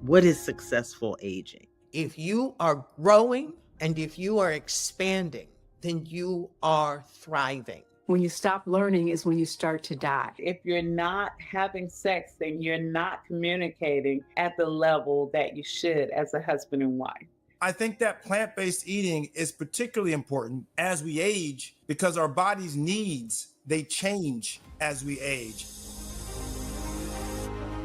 What is successful aging? If you are growing and if you are expanding, then you are thriving. When you stop learning is when you start to die. If you're not having sex, then you're not communicating at the level that you should as a husband and wife. I think that plant-based eating is particularly important as we age because our body's needs, they change as we age.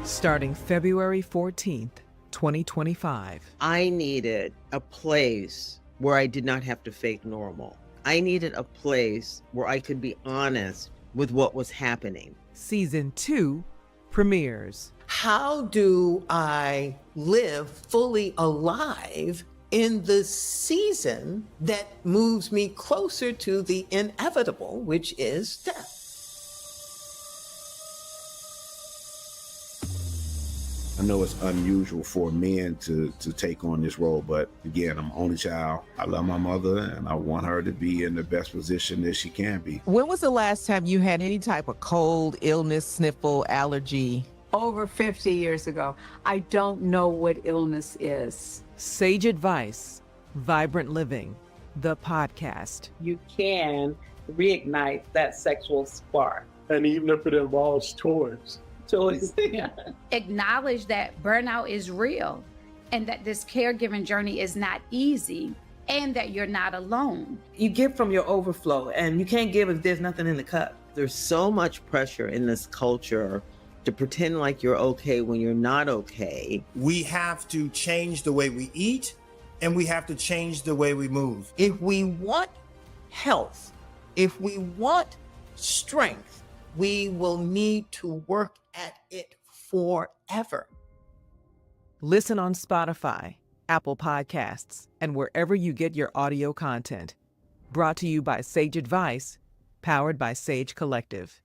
Starting February 14th, 2025. I needed a place where I did not have to fake normal. I needed a place where I could be honest with what was happening. Season 2 premieres. How do I live fully alive in the season that moves me closer to the inevitable, which is death? I know it's unusual for men to take on this role, but again, I'm only child. I love my mother and I want her to be in the best position that she can be. When was the last time you had any type of cold, illness, sniffle, allergy? Over 50 years ago. I don't know what illness is. Sage Advice, Vibrant Living, the podcast. You can reignite that sexual spark. And even if it involves toys. Yeah. Acknowledge that burnout is real and that this caregiving journey is not easy and that you're not alone. You give from your overflow and you can't give if there's nothing in the cup. There's so much pressure in this culture to pretend like you're okay when you're not okay. We have to change the way we eat and we have to change the way we move. If we want health, if we want strength, we will need to work at it forever. Listen on Spotify, Apple Podcasts, and wherever you get your audio content. Brought to you by Sage Advice, powered by Sage Collective.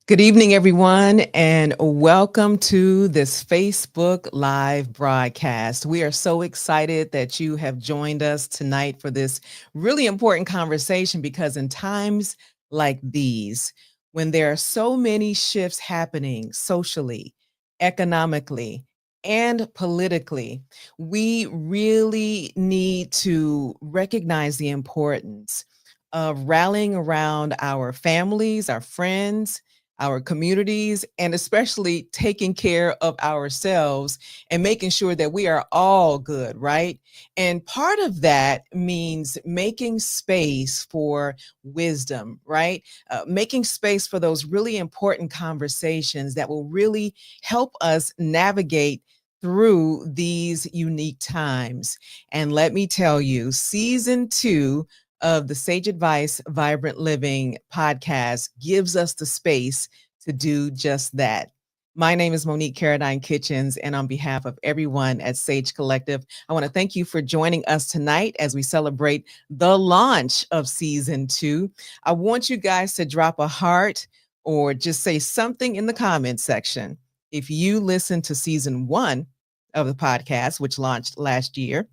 Good evening, everyone, and welcome to this Facebook Live broadcast. We are so excited that you have joined us tonight for this really important conversation because in times like these, when there are so many shifts happening socially, economically, and politically, we really need to recognize the importance of rallying around our families, our friends, our communities, and especially taking care of ourselves and making sure that we are all good, right? And part of that means making space for wisdom, right? Making space for those really important conversations that will really help us navigate through these unique times. And let me tell you, season 2 of the Sage Advice Vibrant Living podcast gives us the space to do just that. My name is Monique Caradine-Kitchens, and on behalf of everyone at Sage Collective, I want to thank you for joining us tonight as we celebrate the launch of season 2. I want you guys to drop a heart or just say something in the comments section if you listened to season 1 of the podcast, which launched last year.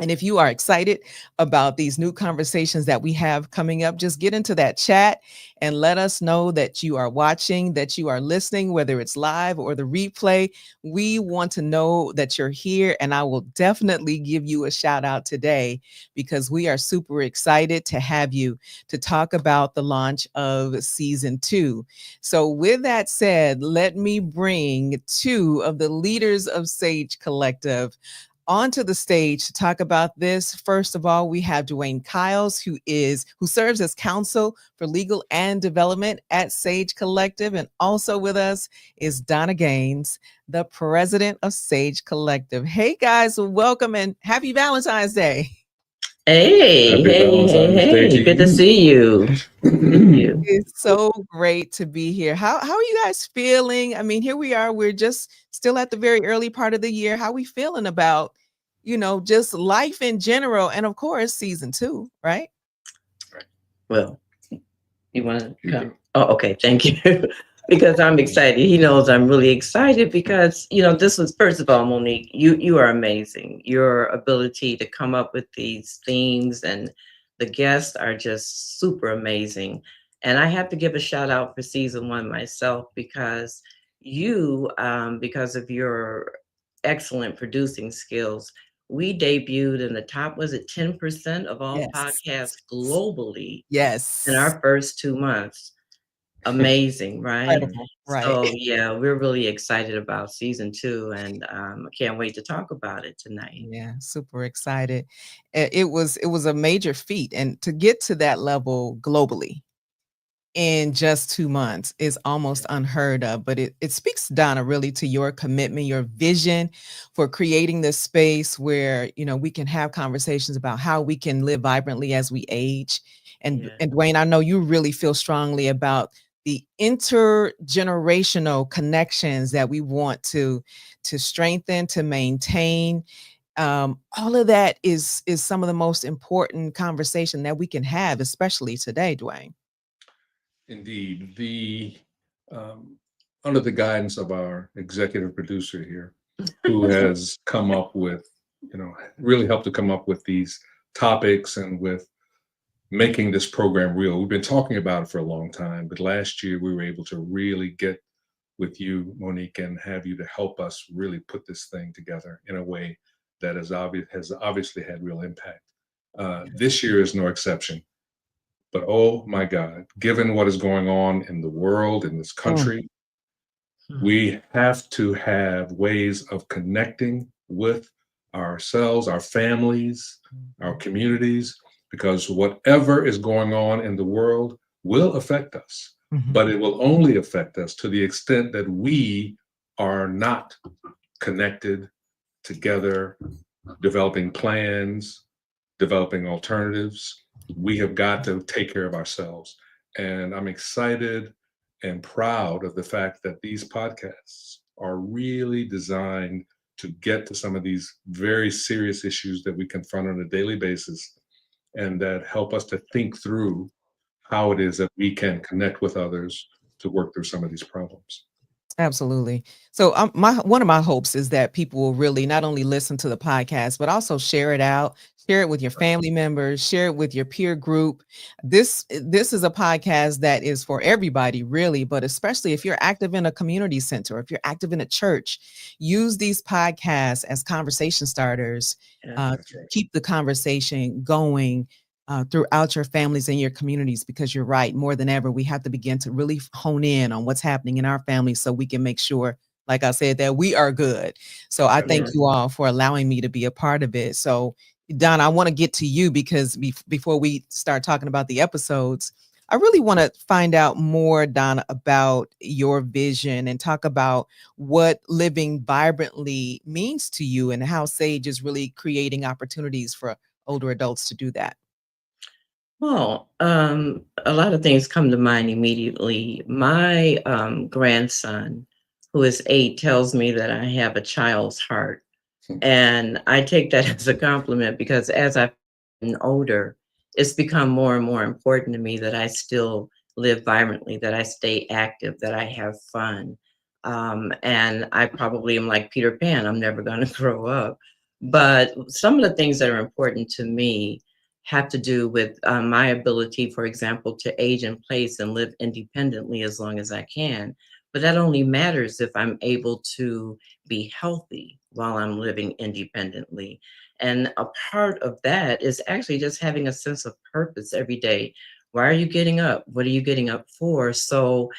And if you are excited about these new conversations that we have coming up, just get into that chat and let us know that you are watching, that you are listening, whether it's live or the replay. We want to know that you're here, and I will definitely give you a shout out today because we are super excited to have you to talk about the launch of season 2. So with that said, let me bring 2 of the leaders of Sage Collective onto the stage to talk about this. First of all, we have Dwain Kyles, who serves as counsel for legal and development at Sage Collective. And also with us is Donna Gaines, the president of Sage Collective. Hey guys, welcome and happy Valentine's Day. Hey, good to see you. It's so great to be here. How are you guys feeling? I mean, here we are. We're just still at the very early part of the year. How are we feeling about, just life in general, and of course, season 2, right? Well, you want to come? Oh, okay. Thank you. Because I'm excited. He knows I'm really excited because, this was, first of all, Monique, you are amazing. Your ability to come up with these themes and the guests are just super amazing. And I have to give a shout out for season 1 myself because because of your excellent producing skills, we debuted in the top, was it 10% of all podcasts globally? Yes. In our first 2 months. Amazing, right? Incredible, right. So yeah, we're really excited about season 2, and I can't wait to talk about it tonight. Yeah, super excited. It was a major feat, and to get to that level globally in just 2 months is almost unheard of. But it speaks, Donna, really to your commitment, your vision for creating this space where we can have conversations about how we can live vibrantly as we age. And Dwain, I know you really feel strongly about the intergenerational connections that we want to strengthen, to maintain. All of that is some of the most important conversation that we can have, especially today, Dwain. Indeed. Under the guidance of our executive producer here, who has come up with, really helped to come up with these topics and with making this program real. We've been talking about it for a long time, but last year we were able to really get with you, Monique, and have you to help us really put this thing together in a way that has obviously had real impact. This year is no exception. But oh my God, given what is going on in the world, in this country, we have to have ways of connecting with ourselves, our families, our communities, because whatever is going on in the world will affect us, but it will only affect us to the extent that we are not connected together, developing plans, developing alternatives. We have got to take care of ourselves. And I'm excited and proud of the fact that these podcasts are really designed to get to some of these very serious issues that we confront on a daily basis, and that help us to think through how it is that we can connect with others to work through some of these problems. Absolutely. So one of my hopes is that people will really not only listen to the podcast, but also share it out, share it with your family members, share it with your peer group. This is a podcast that is for everybody, really, but especially if you're active in a community center, if you're active in a church, use these podcasts as conversation starters to keep the conversation going throughout your families and your communities, because you're right, more than ever, we have to begin to really hone in on what's happening in our families so we can make sure, like I said, that we are good. So I thank you all for allowing me to be a part of it. So Donna, I want to get to you because before we start talking about the episodes, I really want to find out more, Donna, about your vision and talk about what living vibrantly means to you and how Sage is really creating opportunities for older adults to do that. Well, a lot of things come to mind immediately. My grandson, who is 8, tells me that I have a child's heart. And I take that as a compliment because as I've gotten older, it's become more and more important to me that I still live vibrantly, that I stay active, that I have fun. And I probably am like Peter Pan. I'm never going to grow up. But some of the things that are important to me have to do with my ability, for example, to age in place and live independently as long as I can. But that only matters if I'm able to be healthy while I'm living independently. And a part of that is actually just having a sense of purpose every day. Why are you getting up? What are you getting up for? So,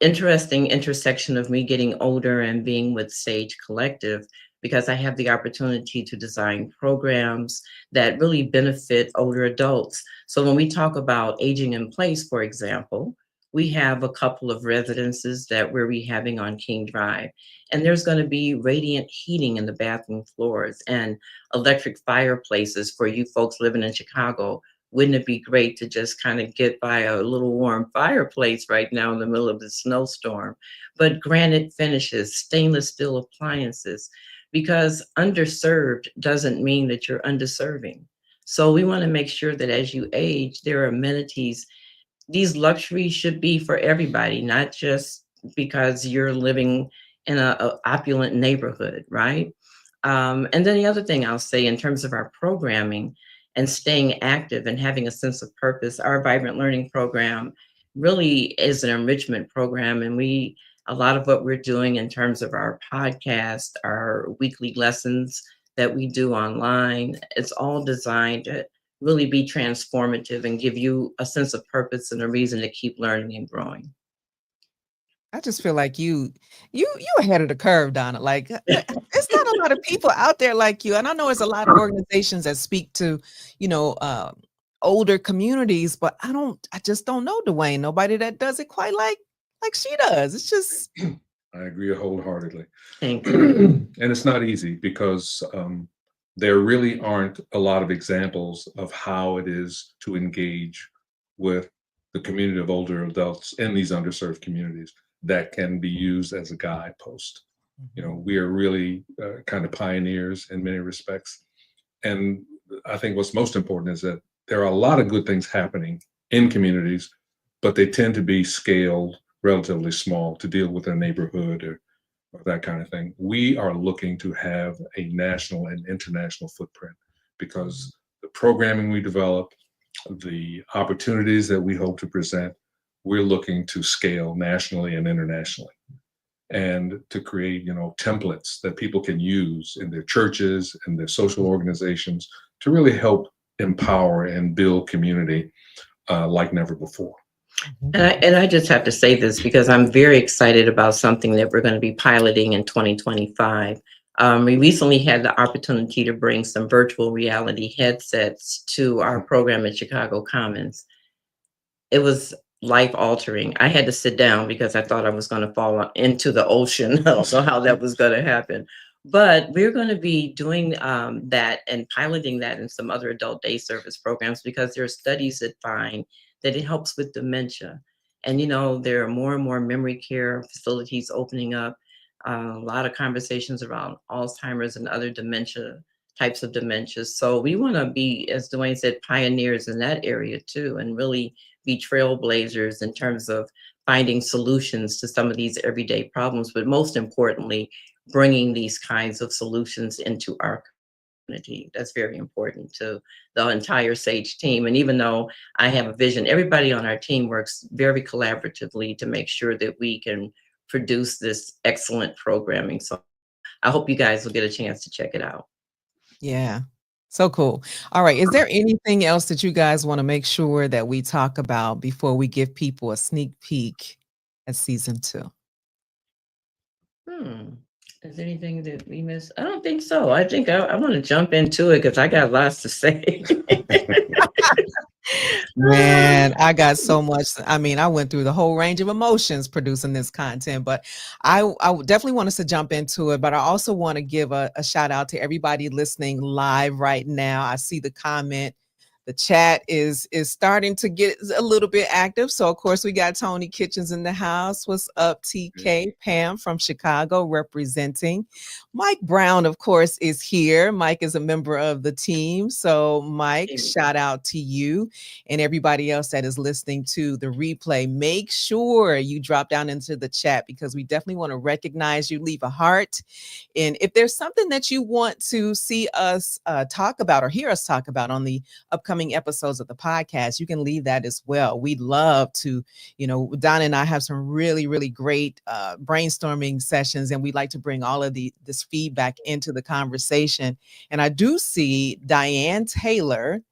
interesting intersection of me getting older and being with Sage Collective, because I have the opportunity to design programs that really benefit older adults. So when we talk about aging in place, for example, we have a couple of residences that we're rehabbing on King Drive, and there's going to be radiant heating in the bathroom floors and electric fireplaces for you folks living in Chicago. Wouldn't it be great to just kind of get by a little warm fireplace right now in the middle of the snowstorm? But granite finishes, stainless steel appliances, because underserved doesn't mean that you're undeserving. So we want to make sure that as you age, there are amenities. These luxuries should be for everybody, not just because you're living in a opulent neighborhood, right? And then the other thing I'll say in terms of our programming and staying active and having a sense of purpose, our Vibrant Learning Program really is an enrichment program. And a lot of what we're doing in terms of our podcast, our weekly lessons that we do online, it's all designed to really be transformative and give you a sense of purpose and a reason to keep learning and growing. I just feel like you ahead of the curve, Donna. Like it's not a lot of people out there like you. And I know there's a lot of organizations that speak to, older communities, but I just don't know Dwain. Nobody that does it quite like she does. It's just I agree wholeheartedly. Thank you. And it's not easy because there really aren't a lot of examples of how it is to engage with the community of older adults in these underserved communities that can be used as a guidepost. We are really kind of pioneers in many respects. And I think what's most important is that there are a lot of good things happening in communities, but they tend to be scaled relatively small to deal with a neighborhood or that kind of thing. We are looking to have a national and international footprint because the programming we develop, the opportunities that we hope to present, we're looking to scale nationally and internationally and to create, templates that people can use in their churches and their social organizations to really help empower and build community like never before. And I just have to say this because I'm very excited about something that we're going to be piloting in 2025. We recently had the opportunity to bring some virtual reality headsets to our program at Chicago Commons. It was life altering. I had to sit down because I thought I was going to fall into the ocean. I don't know how that was going to happen. But we're going to be doing that and piloting that in some other adult day service programs because there are studies that find that it helps with dementia. And, there are more and more memory care facilities opening up, a lot of conversations around Alzheimer's and other types of dementias. So we want to be, as Dwain said, pioneers in that area too, and really be trailblazers in terms of finding solutions to some of these everyday problems, but most importantly, bringing these kinds of solutions into our community. That's very important to the entire SAGE team. And even though I have a vision, everybody on our team works very collaboratively to make sure that we can produce this excellent programming. So I hope you guys will get a chance to check it out. Yeah. So cool. All right. Is there anything else that you guys want to make sure that we talk about before we give people a sneak peek at season 2? Is there anything that we missed? I don't think so. I think I want to jump into it because I got lots to say. Man, I got so much. I mean, I went through the whole range of emotions producing this content, but I definitely want us to jump into it. But I also want to give a shout out to everybody listening live right now. I see the comment The chat is starting to get a little bit active. So of course we got Tony Kitchens in the house. What's up, TK? Pam from Chicago representing. Mike Brown, of course, is here. Mike is a member of the team. So Mike, shout out to you and everybody else that is listening to the replay. Make sure you drop down into the chat because we definitely want to recognize you. Leave a heart. And if there's something that you want to see us talk about or hear us talk about on the upcoming episodes of the podcast, you can leave that as well. We'd love to, Donna and I have some really, really great brainstorming sessions, and we'd like to bring all of this feedback into the conversation. And I do see Diane Taylor.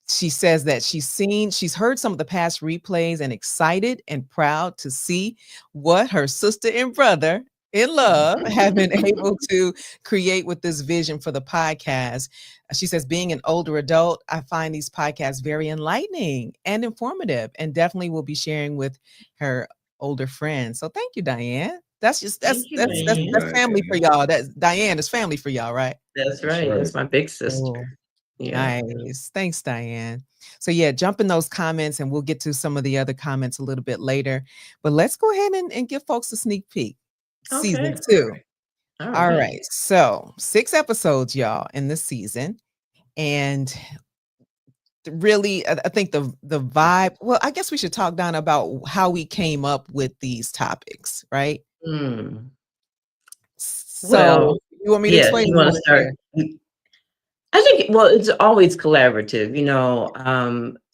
She says that she's heard some of the past replays and excited and proud to see what her sister and brother in love have been able to create with this vision for the podcast. She says, being an older adult, I find these podcasts very enlightening and informative, and definitely will be sharing with her older friends. So thank you, Diane. That's family for y'all. That's Diane is family for y'all, right? That's right. That's my big sister. Cool. Yeah. Nice. Thanks, Diane. So yeah, jump in those comments and we'll get to some of the other comments a little bit later. But let's go ahead and give folks a sneak peek. Season 2. All right. So 6 episodes, y'all, in this season. And really, I think the vibe, well, I guess we should talk, Donna, about how we came up with these topics, right? So you want me to explain? You want to start? I think, it's always collaborative.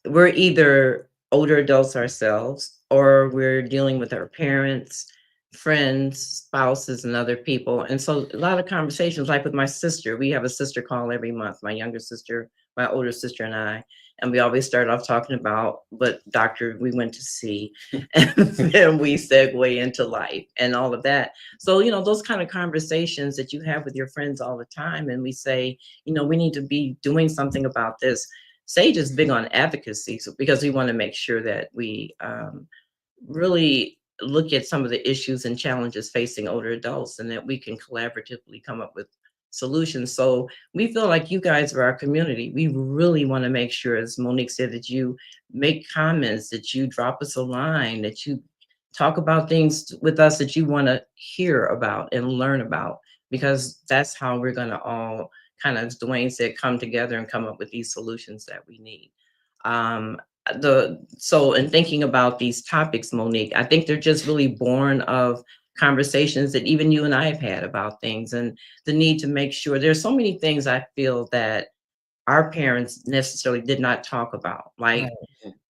We're either older adults ourselves, or we're dealing with our parents, friends, spouses, and other people. And so a lot of conversations, like with my sister, we have a sister call every month, my younger sister, my older sister, and I. And we always start off talking about what doctor we went to see, and then we segue into life and all of that. So, those kind of conversations that you have with your friends all the time. And we say, we need to be doing something about this. Sage is big on advocacy, because we want to make sure that we really look at some of the issues and challenges facing older adults, and that we can collaboratively come up with solutions. So we feel like you guys are our community. We really want to make sure, as Monique said, that you make comments, that you drop us a line, that you talk about things with us that you want to hear about and learn about, because that's how we're going to all kind of, as Dwain said, come together and come up with these solutions that we need. So in thinking about these topics, Monique, I think they're just really born of conversations that even you and I have had about things, and the need to make sure. There's so many things I feel that our parents necessarily did not talk about. Like,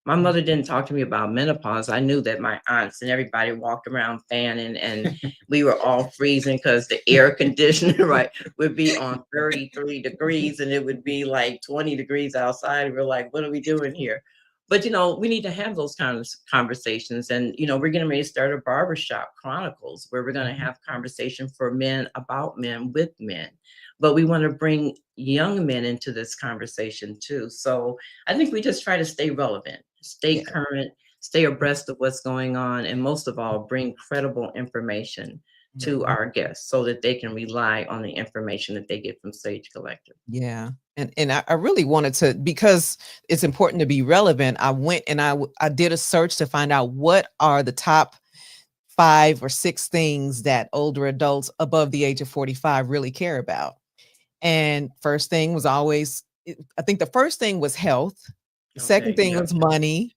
my mother didn't talk to me about menopause. I knew that my aunts and everybody walked around fanning, and we were all freezing because the air conditioner, right, would be on 33 degrees and it would be like 20 degrees outside. We're like, what are we doing here? But, we need to have those kind of conversations. And, we're getting ready to start a barbershop chronicles, where we're going to have conversation for men about men with men. But we want to bring young men into this conversation too. So I think we just try to stay relevant, stay current, stay abreast of what's going on, and most of all, bring credible information to our guests so that they can rely on the information that they get from Sage Collective. Yeah. And I really wanted to, because it's important to be relevant. I went and I did a search to find out what are the top 5 or 6 things that older adults above the age of 45 really care about. And first thing was always, I think the first thing was health. The second thing was money.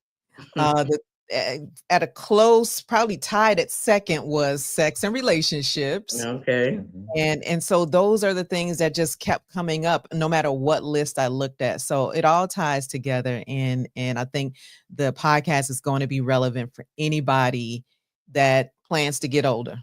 At a close, probably tied at second, was sex and relationships. And so those are the things that just kept coming up no matter what list I looked at. So it all ties together. And I think the podcast is going to be relevant for anybody that plans to get older.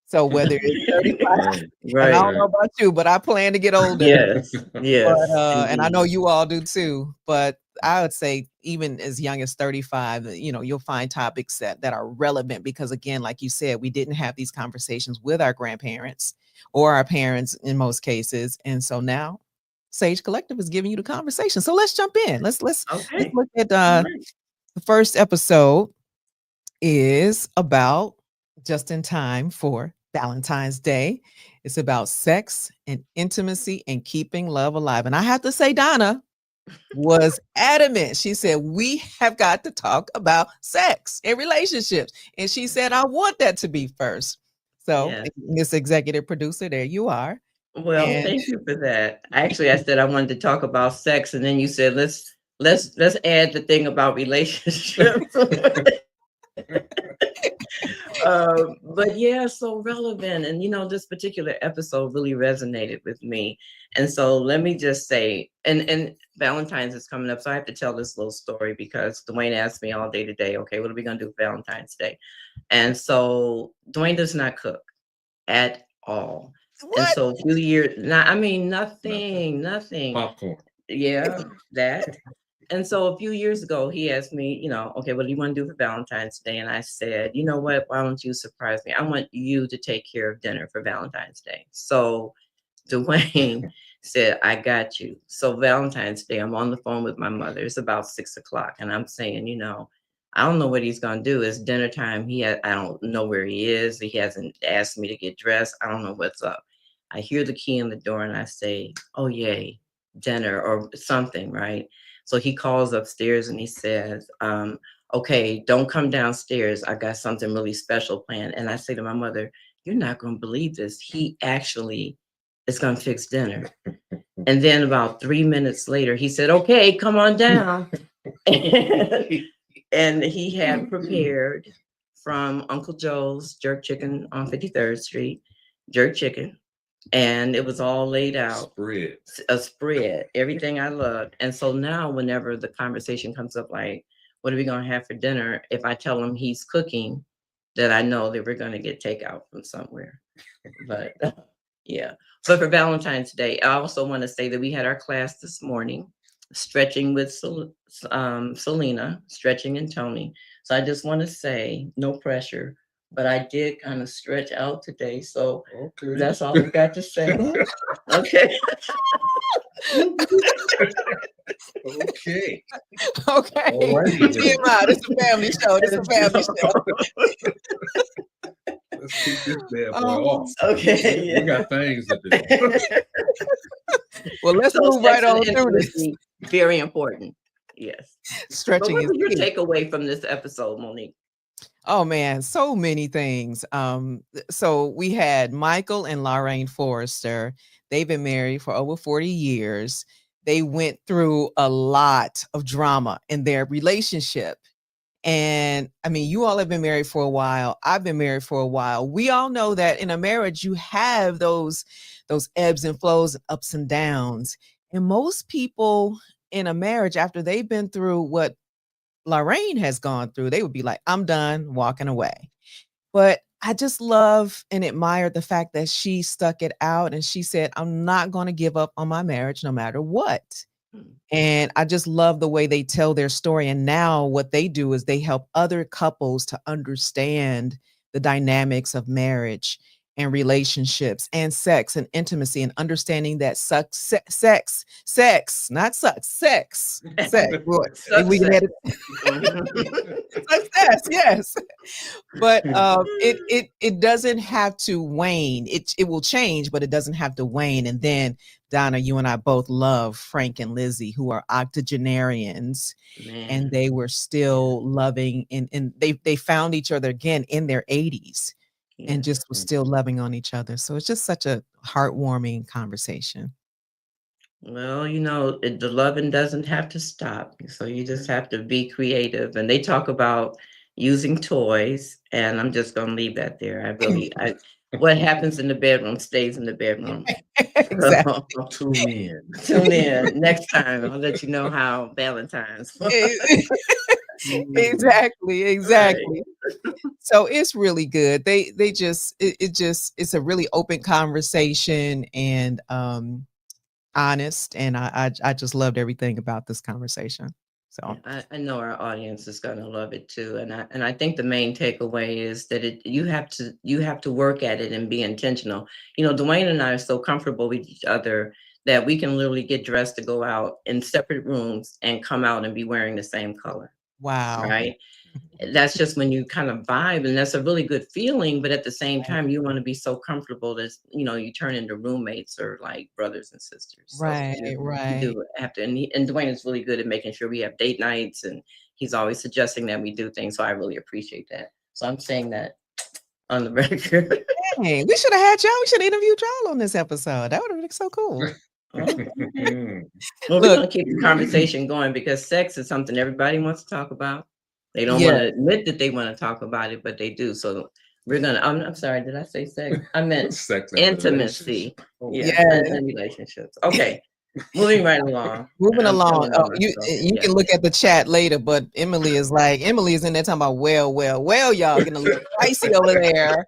So whether it's 35, and I don't know about you, but I plan to get older. Yes. But, and I know you all do too. But I would say even as young as 35, you'll find topics that are relevant, because again, like you said, we didn't have these conversations with our grandparents or our parents in most cases. And so now Sage Collective is giving you the conversation. So let's jump in. Let's look at the first episode is about just in time for Valentine's Day. It's about sex and intimacy and keeping love alive. And I have to say, Donna, was adamant. She said, we have got to talk about sex and relationships. And she said, I want that to be first. So, Yeah. Miss Executive Producer, there you are. Well, And thank you for that. Actually, I said I wanted to talk about sex, and then you said let's add the thing about relationships. But yeah, so relevant. And this particular episode really resonated with me. And so let me just say, and Valentine's is coming up, so I have to tell this little story because Dwain asked me all day today, okay, what are we gonna do for Valentine's Day? And so Dwain does not cook at all. what? And so a few years, nothing. Popcorn. Yeah, that. And so a few years ago, he asked me, okay, what do you want to do for Valentine's Day? And I said, you know what? Why don't you surprise me? I want you to take care of dinner for Valentine's Day. So Dwain said, I got you. So Valentine's Day, I'm on the phone with my mother. It's about 6:00. And I'm saying, I don't know what he's going to do. It's dinner time. I don't know where he is. He hasn't asked me to get dressed. I don't know what's up. I hear the key in the door and I say, oh, yay, dinner or something, right? So he calls upstairs and he says, okay, don't come downstairs. I got something really special planned. And I say to my mother, you're not going to believe this. He actually is going to fix dinner. And then about 3 minutes later, he said, okay, come on down. And he had prepared from Uncle Joe's jerk chicken on 53rd Street, jerk chicken. And it was all laid out. A spread, everything I loved. And so now whenever the conversation comes up, like, what are we going to have for dinner? If I tell him he's cooking, that I know that we're going to get takeout from somewhere. But yeah. But for Valentine's Day, I also want to say that we had our class this morning, stretching with Selena, stretching and Tony. So I just want to say, no pressure. But I did kind of stretch out today. So that's all I got to say. Okay. Okay. Okay. TMI, this is a family show. This is a family show. Let's keep this bad boy off. Okay. We got things to do. Well, let's move right on through this. Very important. Yes. Stretching but what was your key. takeaway from this episode, Monique? Oh man, so many things. So we had Michael and Lorraine Forrester. They've been married for over 40 years. They went through a lot of drama in their relationship. And I mean, you all have been married for a while. I've been married for a while. We all know that in a marriage, you have those ebbs and flows, ups and downs. And most people in a marriage, after they've been through what Lorraine has gone through, they would be like, I'm done, walking away. But I just love and admire the fact that she stuck it out and she said, I'm not going to give up on my marriage no matter what. And I just love the way they tell their story. And now what they do is they help other couples to understand the dynamics of marriage and relationships and sex and intimacy and understanding that sex, not sucks, sex. We can edit. Success, yes. But it doesn't have to wane. It will change, but it doesn't have to wane. And then Donna, you and I both love Frank and Lizzie, who are octogenarians, and they were still loving and they found each other again in their 80s. And just was still loving on each other. So it's just such a heartwarming conversation. Well, the loving doesn't have to stop. So you just have to be creative. And they talk about using toys. And I'm just going to leave that there. What happens in the bedroom stays in the bedroom. Exactly. So, tune in. Next time, I'll let you know how Valentine's. Exactly. Right. So it's really good. It's a really open conversation and honest, and I just loved everything about this conversation. So I know our audience is going to love it too, and I think the main takeaway is that you have to work at it and be intentional. Dwain and I are so comfortable with each other that we can literally get dressed to go out in separate rooms and come out and be wearing the same color. Wow. Right. That's just when you kind of vibe, and that's a really good feeling. But at the same time, you want to be so comfortable that, you turn into roommates or like brothers and sisters. So Right, you right. do have to, and Dwayne is really good at making sure we have date nights, and he's always suggesting that we do things. So I really appreciate that. So I'm saying that on the record. Hey, we should have had y'all. We should have interviewed y'all on this episode. That would have been so cool. Okay. Well, we're Look, gonna keep the conversation going because sex is something everybody wants to talk about. They don't yeah, want to admit that they want to talk about it, but they do. So we're gonna. I'm sorry. Did I say sex? I meant Sex and intimacy. relationships. Oh, Yeah, yeah. and relationships. Okay, moving right along. Moving I'm along. telling Oh, on you myself. you Yeah. can look at the chat later, but Emily is in there talking about well, y'all getting a little spicy over there.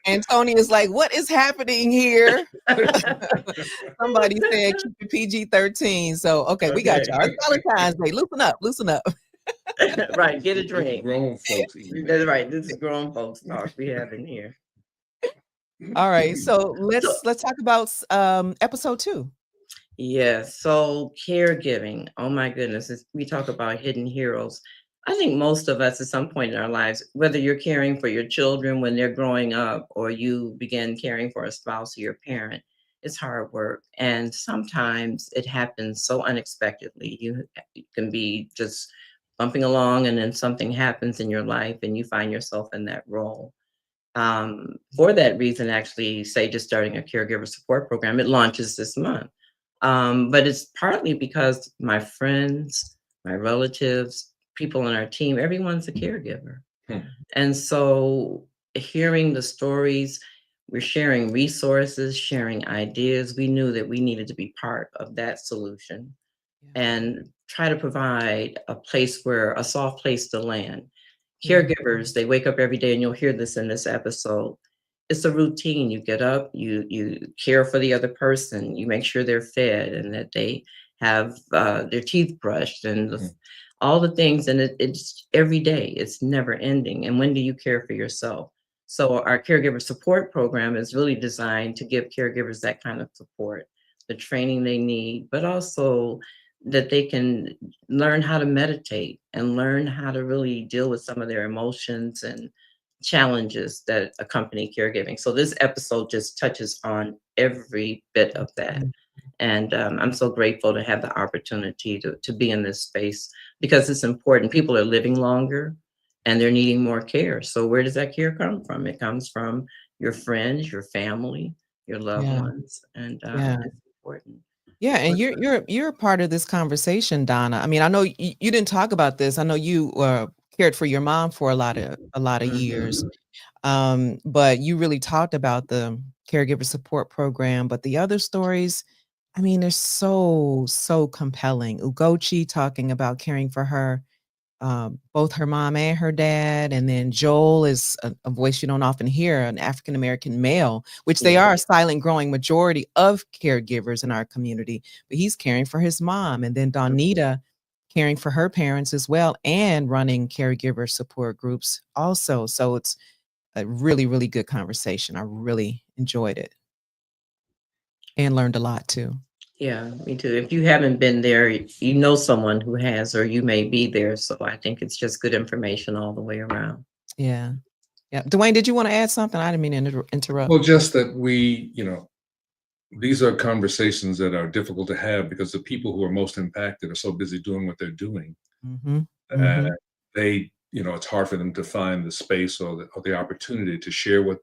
And Tony is like, what is happening here? Somebody said keep it PG-13. So okay, we got Okay. y'all. It's Valentine's Day. Loosen up. Right. Get a It's drink. grown folks eating. That's right. This is grown folks talk we have in here. All right. So So let's talk about episode 2. yeah, so caregiving. Oh my goodness, we talk about hidden heroes. I think most of us at some point in our lives, whether you're caring for your children when they're growing up or you begin caring for a spouse or your parent, it's hard work. And sometimes it happens so unexpectedly. You can be just bumping along and then something happens in your life and you find yourself in that role. For that reason, actually, say just starting a caregiver support program, it launches this month. But it's partly because my friends, my relatives, people on our team, everyone's a caregiver. Hmm. And so hearing the stories, we're sharing resources, sharing ideas. We knew that we needed to be part of that solution and try to provide a soft place to land. Caregivers, they wake up every day, and you'll hear this in this episode. It's a routine. You get up, you care for the other person, you make sure they're fed and that they have their teeth brushed and all the things. And it's every day. It's never ending. And when do you care for yourself? So our caregiver support program is really designed to give caregivers that kind of support, the training they need, but also that they can learn how to meditate and learn how to really deal with some of their emotions and challenges that accompany caregiving. So this episode just touches on every bit of that. And I'm so grateful to have the opportunity to be in this space because it's important. People are living longer and they're needing more care. So where does that care come from? It comes from your friends, your family, your loved ones. And it's important. Yeah, and you're a part of this conversation, Donna. I mean, I know you didn't talk about this. I know you cared for your mom for a lot of years, but you really talked about the caregiver support program. But the other stories, I mean, they're so compelling. Ugochi talking about caring for her, both her mom and her dad, and then Joel is a voice you don't often hear, an African American male, which they are a silent growing majority of caregivers in our community, but he's caring for his mom, and then Donita caring for her parents as well and running caregiver support groups also. So it's a really, really good conversation. I really enjoyed it and learned a lot too. Yeah, me too. If you haven't been there, you know someone who has, or you may be there. So I think it's just good information all the way around. Yeah. Yeah. Dwayne, did you want to add something? I didn't mean to interrupt. Well, just that these are conversations that are difficult to have because the people who are most impacted are so busy doing what they're doing. It's hard for them to find the space or the opportunity to share what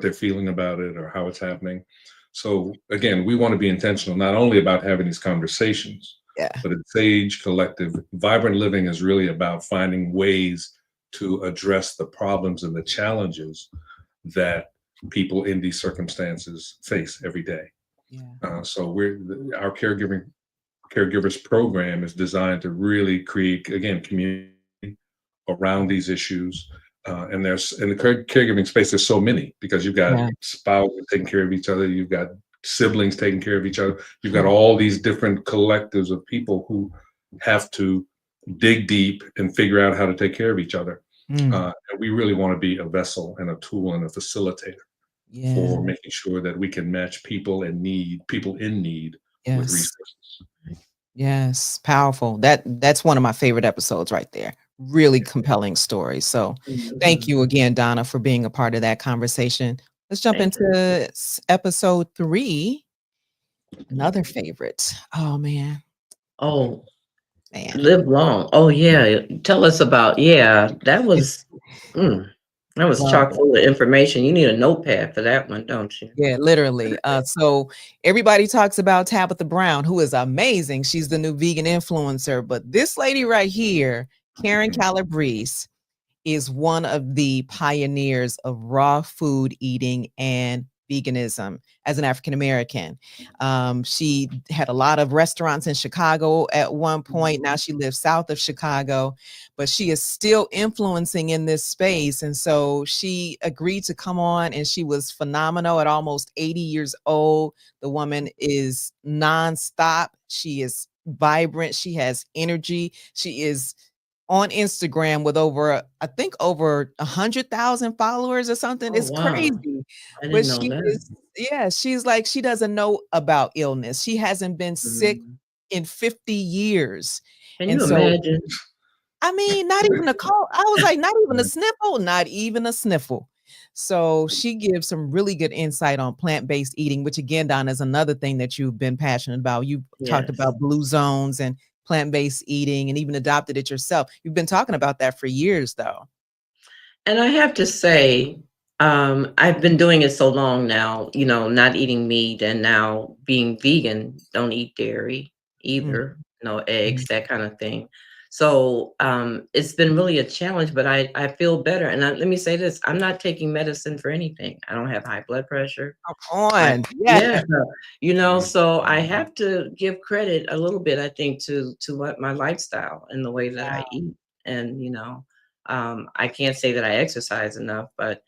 they're feeling about it or how it's happening. So again, we want to be intentional, not only about having these conversations, but at Sage Collective, Vibrant Living is really about finding ways to address the problems and the challenges that people in these circumstances face every day. So our caregivers program is designed to really create, again, community around these issues. And in the caregiving space, there's so many because you've got spouses taking care of each other, you've got siblings taking care of each other, you've got all these different collectives of people who have to dig deep and figure out how to take care of each other. And we really want to be a vessel and a tool and a facilitator for making sure that we can match people in need with resources. Yes, powerful. That's one of my favorite episodes right there. really compelling stories. So thank Mhm. you again, Donna, for being a part of that conversation. Let's jump Thank you. into episode 3. Another favorite. Oh man, Oh, man. live long. Oh yeah. Tell us about, yeah, mm, that was Well, chock full of information. You need a notepad for that one, don't you? yeah, literally. So everybody talks about Tabitha Brown, who is amazing. She's the new vegan influencer. But this lady right here, Karen Calabrese, is one of the pioneers of raw food eating and veganism as an African American. She had a lot of restaurants in Chicago at one point. Now she lives south of Chicago, but she is still influencing in this space. And so she agreed to come on, and she was phenomenal at almost 80 years old. The woman is nonstop. She is vibrant. She has energy. She is on Instagram with I think over 100,000 followers or something. Oh It's wow. crazy. I But didn't know she that. is, yeah, she's like, she doesn't know about illness. She hasn't been sick Mhm. in 50 years. Can And you so, imagine? I mean, not even a call. I was like, not even a sniffle, not even a sniffle. So she gives some really good insight on plant-based eating, which again, Don, is another thing that you've been passionate about. You talked Yes. about blue zones and plant-based eating and even adopted it yourself. You've been talking about that for years, though. And I have to say, I've been doing it so long now, not eating meat and now being vegan, don't eat dairy Mm, either, no eggs, mm. that kind of thing. So it's been really a challenge, but I feel better. And let me say this, I'm not taking medicine for anything. I don't have high blood pressure. Come I on. Yeah, Yeah. so I have to give credit a little bit, I think, to what my lifestyle and the way that I eat. And I can't say that I exercise enough, but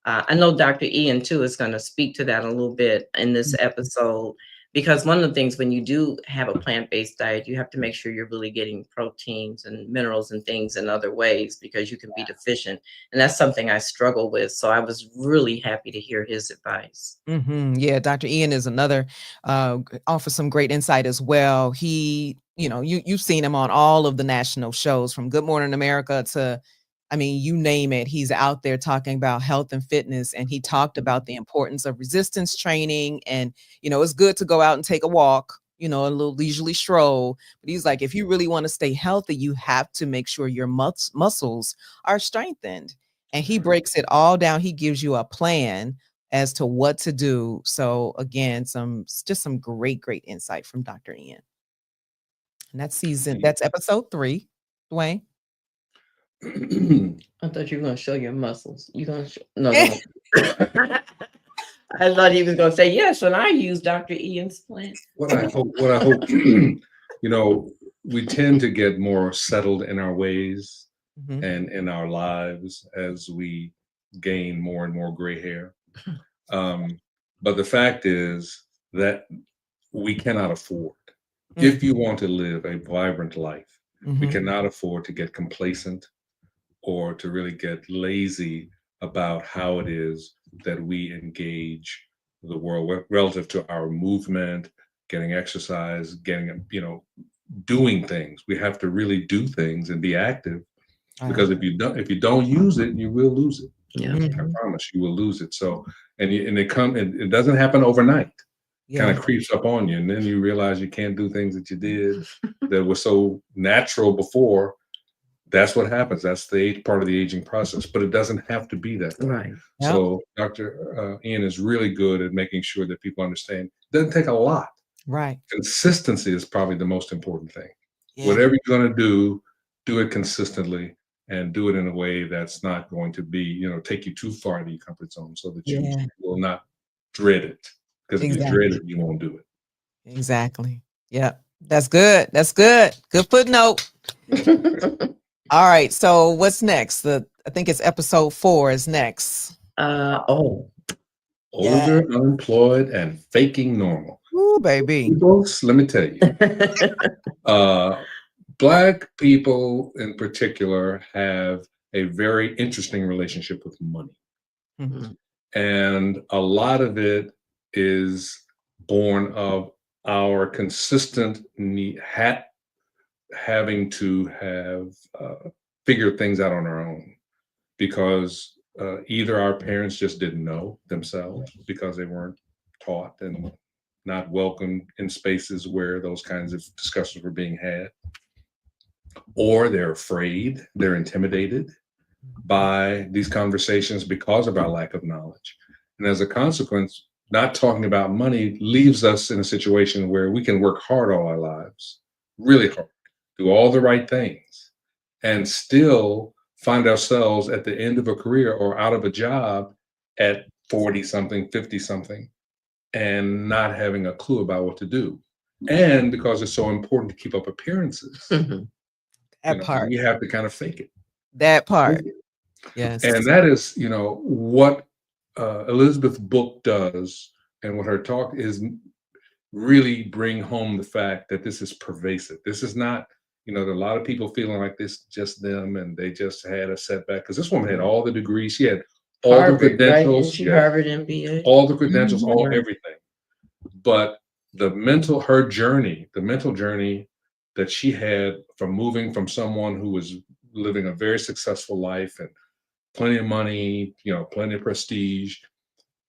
I know Dr. Ian too is going to speak to that a little bit in this episode, because one of the things when you do have a plant-based diet, you have to make sure you're really getting proteins and minerals and things in other ways, because you can be deficient. And that's something I struggle with. So I was really happy to hear his advice. Yeah, Dr. Ian is another, offers some great insight as well. He, you've seen him on all of the national shows from Good Morning America to, I mean, you name it. He's out there talking about health and fitness, and he talked about the importance of resistance training. And, it's good to go out and take a walk, a little leisurely stroll. But he's like, if you really want to stay healthy, you have to make sure your muscles are strengthened. And he breaks it all down. He gives you a plan as to what to do. So again, just some great insight from Dr. Ian. And that's episode 3. Dwayne. I thought you were going to show your muscles. You going to show? No, don't. I thought he was going to say yes, and I use Dr. Ian's plan. What I hope, we tend to get more settled in our ways and in our lives as we gain more and more gray hair. But the fact is that we cannot afford, if you want to live a vibrant life, we cannot afford to get complacent or to really get lazy about how it is that we engage the world relative to our movement, getting exercise, doing things. We have to really do things and be active, because if you don't use it, you will lose it. Yeah, I promise you will lose it. So, it doesn't happen overnight. Kind of creeps up on you, and then you realize you can't do things that you did that were so natural before. That's what happens. That's the part of the aging process, but it doesn't have to be that way. right. So Dr. Ian is really good at making sure that people understand it doesn't take a lot. Right. Consistency is probably the most important thing. Yeah. Whatever you're going to do it consistently, and do it in a way that's not going to be, take you too far into your comfort zone, so that you will not dread it. Because if you dread it, you won't do it. Exactly. Yep. That's good. That's good. Good footnote. All right. So what's next? I think it's episode 4 is next. Older, unemployed, and faking normal. Ooh, baby. Folks, let me tell you. Black people in particular have a very interesting relationship with money. And a lot of it is born of our consistent having to have figure things out on our own, because either our parents just didn't know themselves because they weren't taught and not welcomed in spaces where those kinds of discussions were being had, or they're afraid, they're intimidated by these conversations because of our lack of knowledge. And as a consequence, not talking about money leaves us in a situation where we can work hard all our lives, really hard, do all the right things, and still find ourselves at the end of a career or out of a job at 40 something, 50 something, and not having a clue about what to do. And because it's so important to keep up appearances, That part. we have to kind of fake it. That part. Yes. And that is, what Elizabeth's book does, and what her talk is, really bring home the fact that this is pervasive. This is not, there are a lot of people feeling like this just them and they just had a setback, because this woman had all the degrees, she had all Harvard, the credentials, right? She Harvard MBA, all the credentials, all Right. everything. But the mental journey that she had from moving from someone who was living a very successful life and plenty of money, plenty of prestige,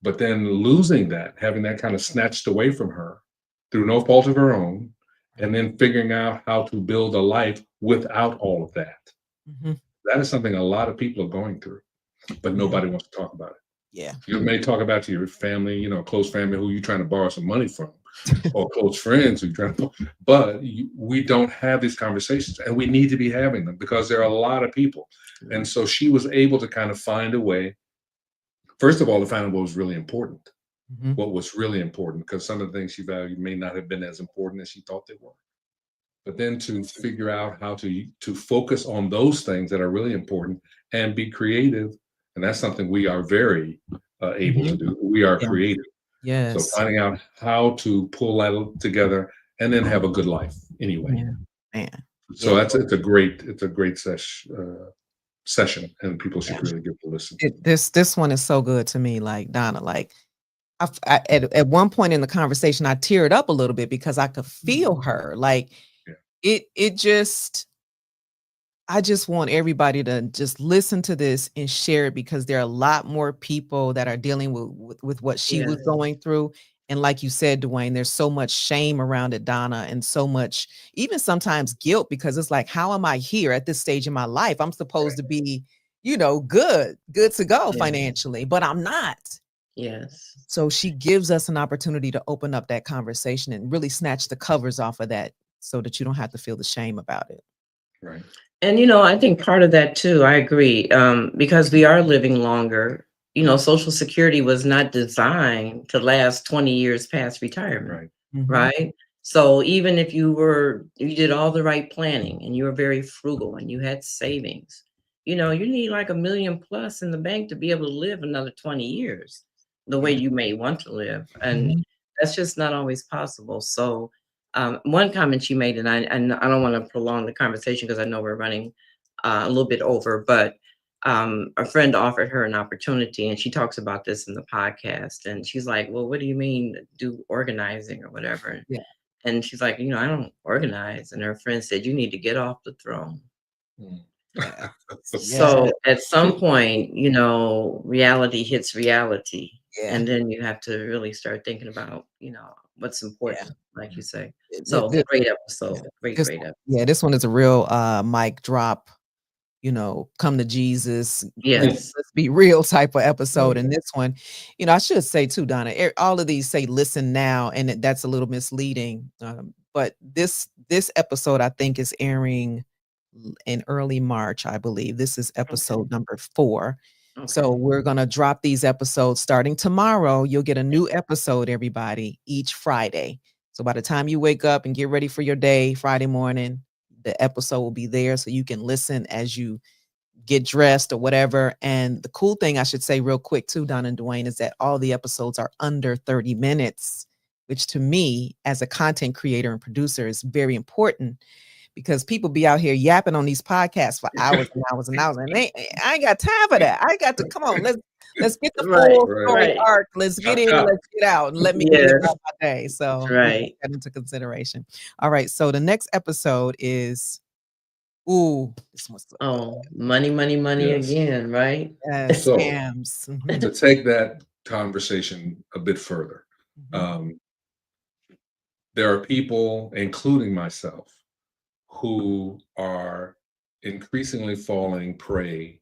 but then losing that, having that kind of snatched away from her through no fault of her own, and then figuring out how to build a life without all of that. Mhm. That is something a lot of people are going through, but nobody wants to talk about it. Yeah. You may talk about to your family, close family who you're trying to borrow some money from, or close friends who you're trying to, but we don't have these conversations, and we need to be having them because there are a lot of people. And so she was able to kind of find a way, first of all, to find out what was really important. Mhm. What was really important, because some of the things she valued may not have been as important as she thought they were. But then to figure out how to focus on those things that are really important and be creative. And that's something we are very able to do. We are Yeah. creative. Yes. So finding out how to pull that together and then have a good life anyway. Yeah. Man. So Yeah. it's a great session, and people should really give it a listen. This one is so good to me, like Donna. Like at one point in the conversation, I teared up a little bit because I could feel her. Like it just. I just want everybody to just listen to this and share it, because there are a lot more people that are dealing with what she was going through. And like you said, Dwain, there's so much shame around it, Donna, and so much, even sometimes guilt, because it's like, how am I here at this stage in my life? I'm supposed to be, good to go financially, but I'm not. Yes. So she gives us an opportunity to open up that conversation and really snatch the covers off of that, so that you don't have to feel the shame about it. Right. And, I think part of that too, I agree, because we are living longer. Social Security was not designed to last 20 years past retirement, right? So even if you did all the right planning and you were very frugal and you had savings, you need like $1 million plus in the bank to be able to live another 20 years the way you may want to live. And that's just not always possible. So one comment she made, and I don't want to prolong the conversation because I know we're running a little bit over, but a friend offered her an opportunity, and she talks about this in the podcast. And she's like, well, what do you mean do organizing or whatever? Yeah. And she's like, I don't organize. And her friend said, you need to get off the throne. So at some point, reality hits reality. Yeah. And then you have to really start thinking about, what's important, like you say. So great episode. Great episode. Yeah, this one is a real mic drop, come to Jesus. Yes. Let's be real type of episode. And this one, I should say too, Donna, all of these say listen now, and that's a little misleading. But this episode, I think, is airing in early March, I believe. This is episode number 4. Okay. So we're going to drop these episodes starting tomorrow. You'll get a new episode, everybody, each Friday. So by the time you wake up and get ready for your day, Friday morning, the episode will be there so you can listen as you get dressed or whatever. And the cool thing I should say real quick too, Donna and Dwain, is that all the episodes are under 30 minutes, which to me as a content creator and producer is very important, because people be out here yapping on these podcasts for hours and hours and hours. And I ain't got time for that. I got to, come on, let's get the full story arc. Let's get in, let's get out, and let me get about my day. So take that into consideration. All right. So the next episode is Ooh, this one's so Oh, money, money, money Yes. again, right? So scams. Mhm. to take that conversation a bit further, Mhm. there are people, including myself, who are increasingly falling prey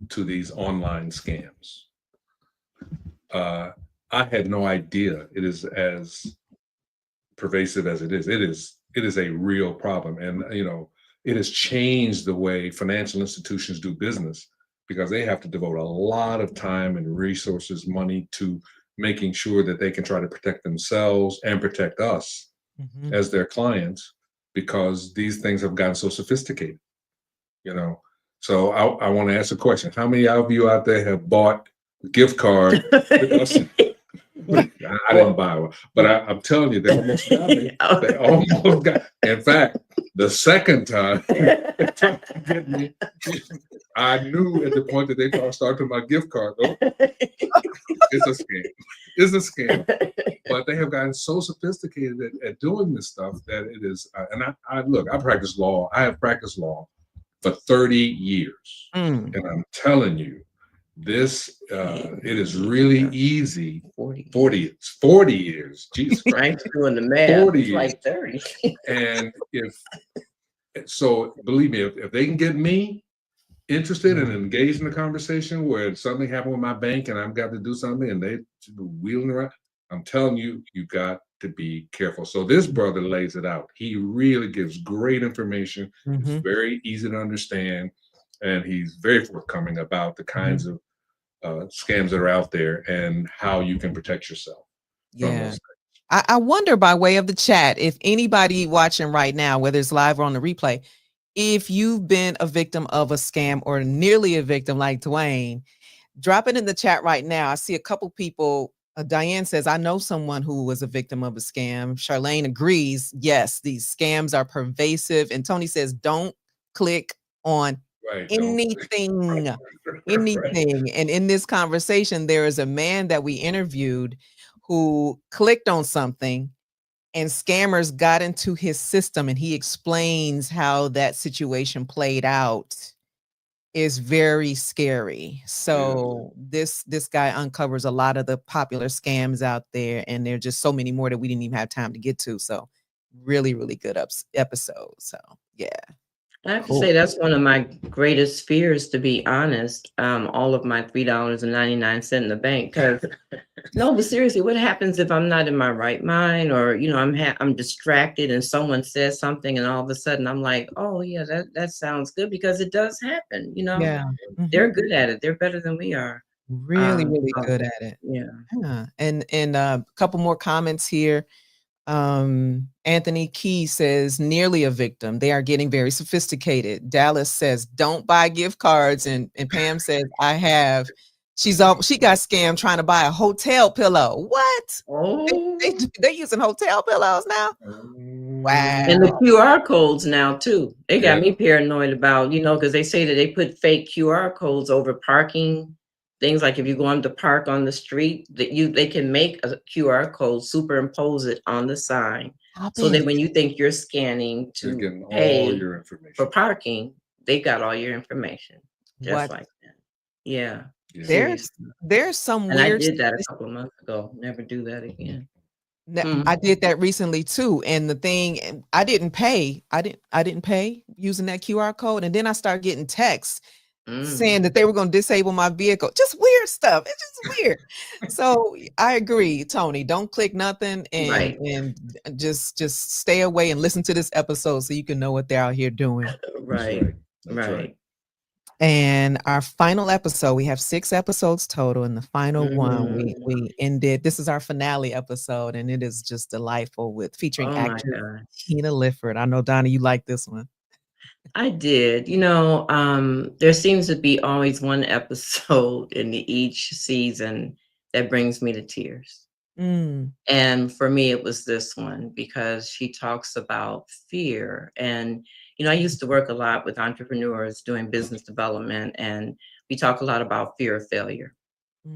to these online scams. I had no idea it is as pervasive as it is. It is a real problem, and it has changed the way financial institutions do business because they have to devote a lot of time and resources, money to making sure that they can try to protect themselves and protect us Mhm. as their clients because these things have gotten so sophisticated. So I want to ask a question: how many of you out there have bought a gift card with us? I didn't buy one, but I'm telling you, they almost got me. They almost got. In fact, the second time they tried to get me, I knew at the point that they started my gift card. Oh, it's a scam. It's a scam. But they have gotten so sophisticated at doing this stuff that it is. And I look. I practice law. I have practiced law for 30 years, and I'm telling you. This it is really easy. 40 years. Jesus Christ. I'm doing the math. 40 It's years. like 30. And believe me, if they can get me interested and engaged in the conversation where something happened with my bank and I've got to do something and they wheeling around, I'm telling you, you got to be careful. So this brother lays it out. He really gives great information. It's very easy to understand. And he's very forthcoming about the kinds of scams that are out there and how you can protect yourself from Yeah. those things. I wonder by way of the chat, if anybody watching right now, whether it's live or on the replay, if you've been a victim of a scam or nearly a victim like Dwain, drop it in the chat right now. I see a couple people. Diane says, I know someone who was a victim of a scam. Charlene agrees. Yes, these scams are pervasive. And Tony says, don't click on anything. Anything. And in this conversation, there is a man that we interviewed who clicked on something and scammers got into his system, and he explains how that situation played out. Is very scary. So this guy uncovers a lot of the popular scams out there, and there are just so many more that we didn't even have time to get to. So really, really good episode. So yeah. I have to say that's one of my greatest fears, to be honest. All of my $3.99 in the bank. Because no, but seriously, what happens if I'm not in my right mind, or I'm distracted and someone says something, and all of a sudden I'm like, oh yeah, that sounds good, because it does happen. Yeah. They're good at it. They're better than we are. Really, really good at it. Yeah. And a couple more comments here. Anthony Key says, nearly a victim. They are getting very sophisticated. Dallas says, don't buy gift cards. And Pam says, I have. She got scammed trying to buy a hotel pillow. What? Oh, they using hotel pillows now? Wow. And the QR codes now too. They got me paranoid about, because they say that they put fake QR codes over parking things. Like if you go on the park on the street, they can make a QR code, superimpose it on the sign, so that when you think you're scanning to pay all your information for parking, they got all your information. Just like that. Yeah. There's some and weird. I did that a couple of months ago. Never do that again. I did that recently too. And the thing, I didn't pay. I didn't pay using that QR code. And then I started getting texts saying that they were going to disable my vehicle. Just weird stuff. It's just weird. So I agree, Tony. Don't click nothing, and just stay away and listen to this episode so you can know what they're out here doing. Right. And our final episode, we have 6 episodes total, and the final one we ended. This is our finale episode, and it is just delightful featuring actress Tina Lifford. I know, Donna, you like this one. I did. There seems to be always one episode in each season that brings me to tears. And for me, it was this one, because she talks about fear. And I used to work a lot with entrepreneurs doing business development, and we talk a lot about fear of failure,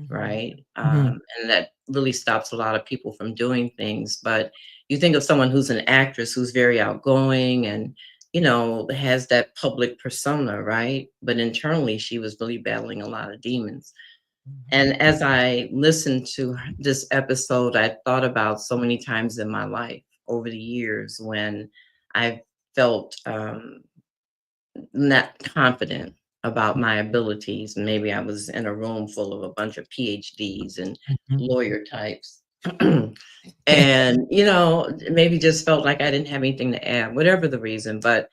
right? And that really stops a lot of people from doing things. But you think of someone who's an actress who's very outgoing and has that public persona, right? But internally, she was really battling a lot of demons. And as I listened to this episode, I thought about so many times in my life over the years when I felt not confident about my abilities. Maybe I was in a room full of a bunch of PhDs and lawyer types. And, maybe just felt like I didn't have anything to add, whatever the reason. But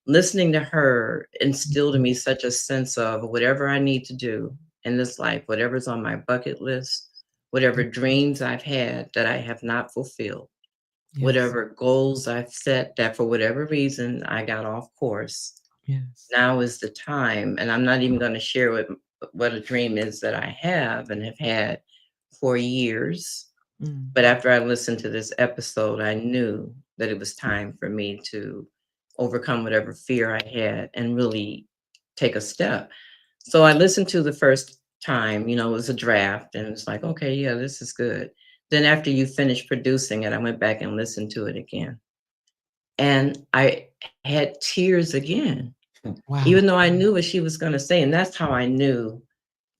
listening to her instilled in me such a sense of whatever I need to do in this life, whatever's on my bucket list, whatever dreams I've had that I have not fulfilled, whatever goals I've set that for whatever reason I got off course. Now is the time. And I'm not even going to share what a dream is that I have and have had for years. But after I listened to this episode, I knew that it was time for me to overcome whatever fear I had and really take a step. So I listened to the first time, it was a draft, and it's like, okay, yeah, this is good. Then after you finish producing it, I went back and listened to it again. And I had tears again, even though I knew what she was going to say. And that's how I knew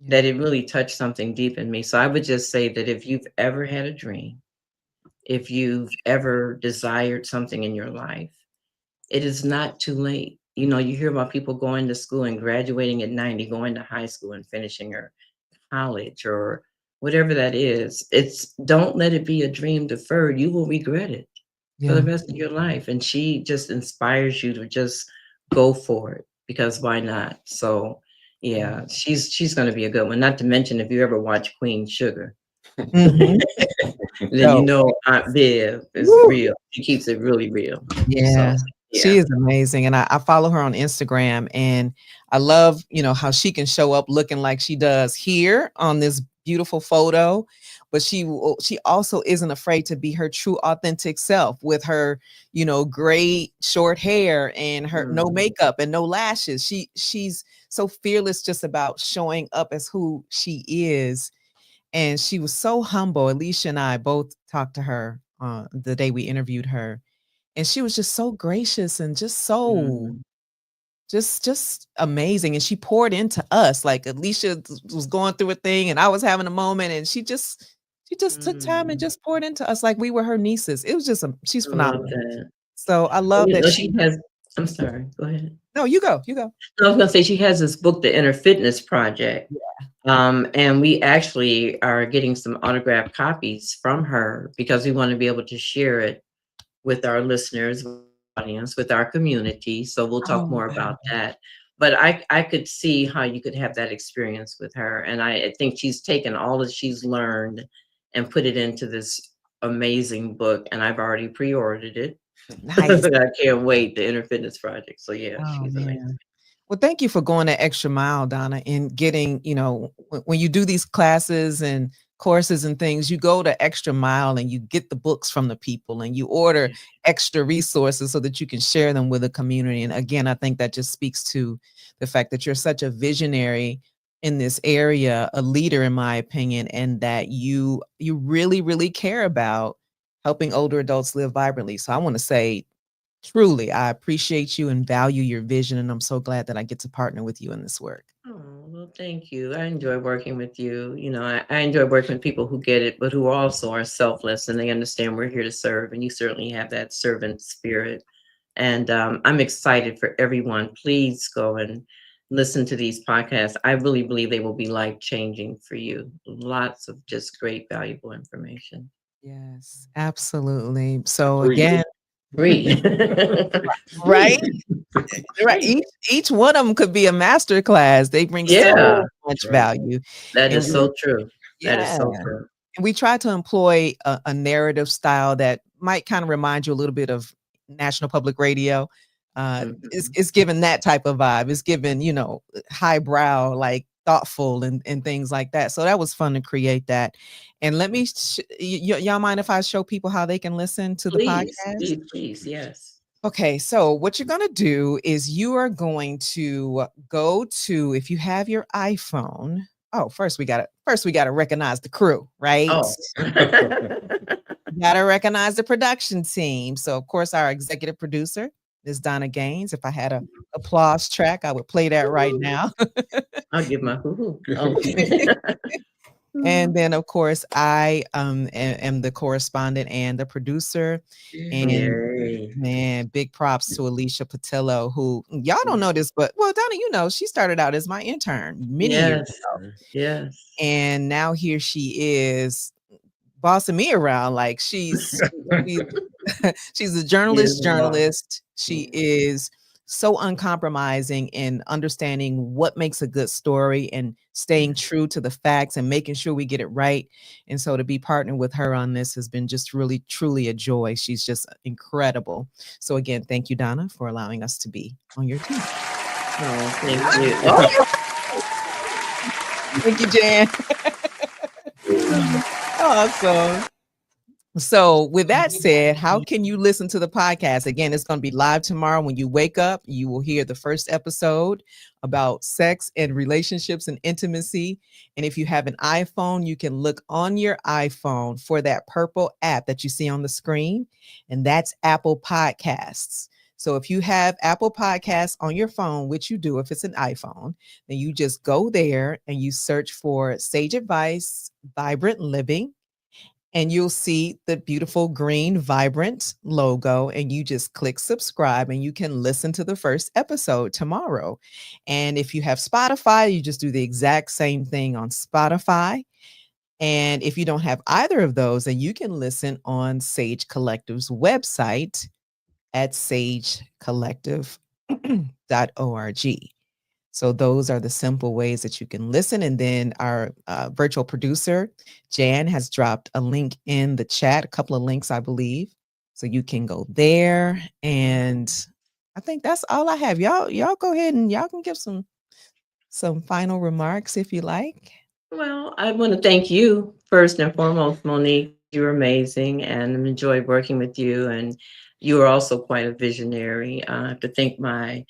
that it really touched something deep in me. So I would just say that if you've ever had a dream, if you've ever desired something in your life, it is not too late. You hear about people going to school and graduating at 90, going to high school and finishing or college or whatever that is. Don't let it be a dream deferred. You will regret it for the rest of your life. And she just inspires you to just go for it, because why not? So yeah, she's going to be a good one. Not to mention, if you ever watch Queen Sugar, then Aunt Viv is real. She keeps it really real. Yeah. She is amazing. And I follow her on Instagram, and I love, how she can show up looking like she does here on this beautiful photo, but she also isn't afraid to be her true authentic self with her, great short hair and her no makeup and no lashes. She's so fearless just about showing up as who she is. And she was so humble. Alicia and I both talked to her the day we interviewed her. And she was just so gracious and just so just amazing. And she poured into us. Like, Alicia was going through a thing and I was having a moment, and she just took time and just poured into us like we were her nieces. It was just she's phenomenal. So I love that she has. I'm sorry. Go ahead. No, you go. I was going to say, she has this book, The Inner Fitness Project. And we actually are getting some autographed copies from her because we want to be able to share it with our listeners, audience, with our community. So we'll talk more about that. But I could see how you could have that experience with her. And I think she's taken all that she's learned and put it into this amazing book. And I've already pre-ordered it. Nice. I can't wait, The Inner Fitness Project. So yeah, she's amazing. Well, thank you for going the extra mile, Donna, and getting, when you do these classes and courses and things, you go the extra mile and you get the books from the people and you order extra resources so that you can share them with the community. And again, I think that just speaks to the fact that you're such a visionary in this area, a leader, in my opinion, and that you really, really care about helping older adults live vibrantly. So I want to say, truly, I appreciate you and value your vision, and I'm so glad that I get to partner with you in this work. Oh, well, thank you. I enjoy working with you. I enjoy working with people who get it, but who also are selfless and they understand we're here to serve. And you certainly have that servant spirit. And I'm excited for everyone. Please go and listen to these podcasts. I really believe they will be life-changing for you. Lots of just great, valuable information. Yes, absolutely. So again, Free. Right? Each one of them could be a master class. They bring so much value. That is so true. That is so true. And we try to employ a narrative style that might kind of remind you a little bit of National Public Radio. It's given that type of vibe. It's given, highbrow, like thoughtful and things like that. So that was fun to create that. And let me, y'all mind if I show people how they can listen to the podcast? Please, yes. Okay, so what you're going to do is you are going to go to, if you have your iPhone. Oh, first we got to recognize the crew, right? Oh. You got to recognize the production team. So of course, our executive producer, Ms. Donna Gaines. If I had a applause track, I would play that right now. I'll give my hoo-hoo. And then, of course, I am the correspondent and the producer. And Yay. man, big props to Alicia Patillo, who y'all don't know this, but well, Donna, you know, she started out as my intern many years ago. Yes. And now here she is bossing me around. Like she's she's a journalist. She is so uncompromising in understanding what makes a good story and staying true to the facts and making sure we get it right. And so to be partnered with her on this has been just really, truly a joy. She's just incredible. So again, thank you, Donna, for allowing us to be on your team. Oh, thank you. Thank you, Jan. Awesome. So with that said, how can you listen to the podcast? Again, it's going to be live tomorrow. When you wake up, you will hear the first episode about sex and relationships and intimacy. And if you have an iPhone, you can look on your iPhone for that purple app that you see on the screen, and that's Apple Podcasts. So if you have Apple Podcasts on your phone, which you do if it's an iPhone, then you just go there and you search for Sage Advice, Vibrant Living, and you'll see the beautiful green Vibrant logo, and you just click subscribe and you can listen to the first episode tomorrow. And if you have Spotify, you just do the exact same thing on Spotify. And if you don't have either of those, then you can listen on Sage Collective's website at sagecollective.org. So those are the simple ways that you can listen. And then our virtual producer, Jan, has dropped a link in the chat, a couple of links, I believe. So you can go there. And I think that's all I have. Y'all go ahead and y'all can give some final remarks if you like. Well, I want to thank you first and foremost, Monique. You're amazing and I've enjoyed working with you. And you are also quite a visionary. I have to thank my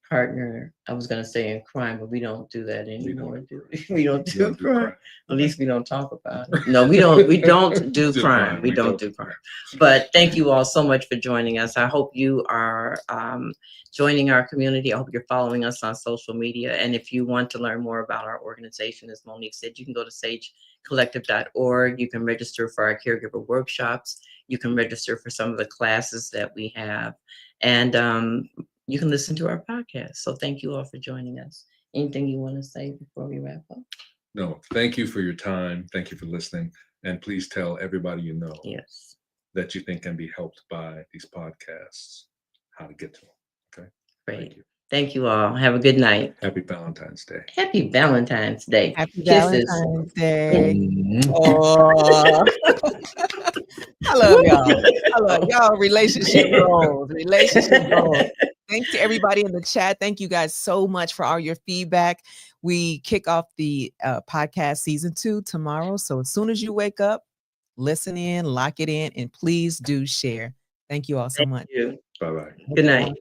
partner, I was going to say in crime, but we don't do that anymore. We don't do crime. At least we don't talk about it. No, we don't do crime. We don't do crime. But thank you all so much for joining us. I hope you are joining our community. I hope you're following us on social media. And if you want to learn more about our organization, as Monique said, you can go to sagecollective.org. You can register for our caregiver workshops. You can register for some of the classes that we have. And you can listen to our podcast. So thank you all for joining us. Anything you want to say before we wrap up? No, thank you for your time. Thank you for listening. And please tell everybody you know that you think can be helped by these podcasts, how to get to them. Okay? Great. Thank you. Thank you all. Have a good night. Happy Valentine's Day. Happy Valentine's Day. Happy Kisses. Valentine's Day. Oh. I love y'all. I love y'all. Relationship goals. Thanks to everybody in the chat. Thank you guys so much for all your feedback. We kick off the podcast season 2 tomorrow. So as soon as you wake up, listen in, lock it in, and please do share. Thank you all so much. Thank you. Bye-bye. Good night.